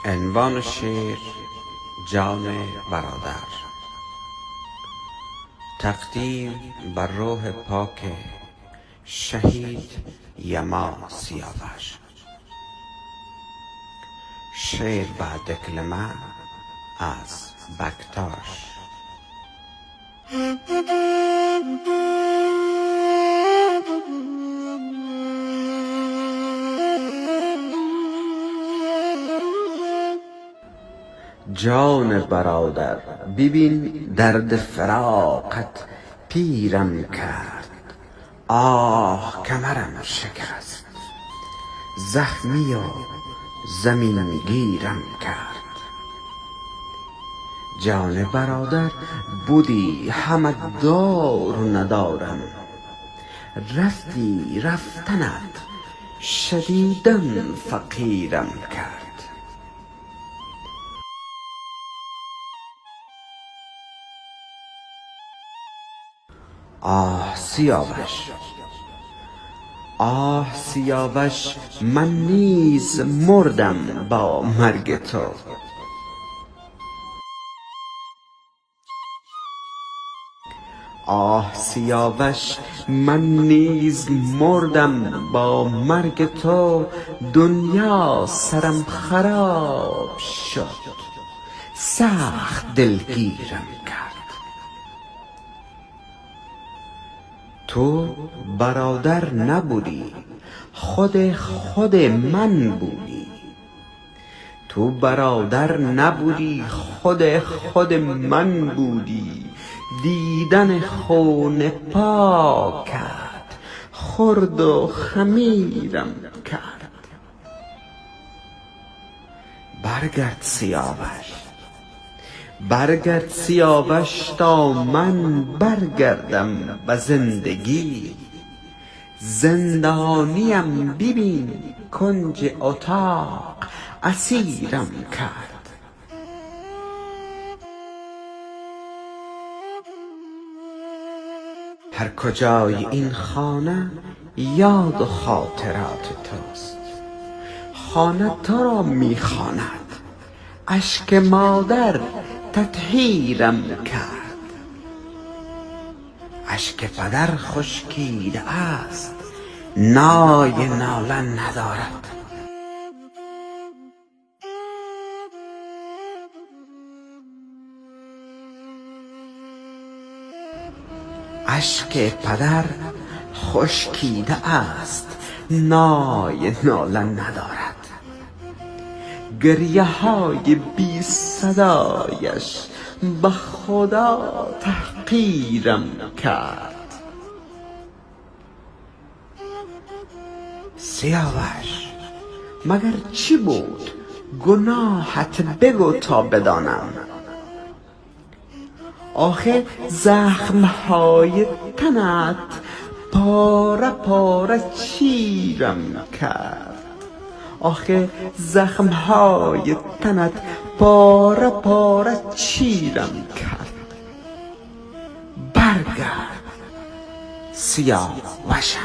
عنوان شعر: جان برادر. تقدیم بر روح پاک شهید یما سیاوش. شعر و دکلمه از بکتاش. جان برادر، ببین درد فراقت پیرم کرد. آه کمرم شکست، زخمی و زمین گیرم کرد. جان برادر بودی همه دار و ندارم، رفتی رفتنت شدیداً فقیرم کرد. آه سیاوش، آه سیاوش، من نیز مردم با مرگ تو. آه سیاوش، من نیز مردم با مرگ تو. دنیا سرم خراب شد، سخت دلگیرم کرد. تو برادر نبودی، خود من بودی. تو برادر نبودی، خود من بودی. دیدن خون پاکت خرد و خمیرم کرد. برگرد سیاوش، برگرد سیاوش، تا من برگردم به زندگی. زندانیم ببین کنج اتاق اسیرم کرد. هر کجای این خانه یاد و خاطرات توست. خانه تو را میخواند، اشک مادر تطهیرم کرد. اشک پدر خشکیده است، نای نالان ندارد. اشک پدر خشکیده است، نای نالان ندارد. گریه های بی صدایش به خدا تحقیرم کرد. سیاوش، مگر چی بود گناهت؟ بگو تا بدانم. آخه زخمهای تنت پاره پاره چیرم کرد. آخه زخمهای تنت پاره پاره چیرم کرد. برگرد سیاوشم.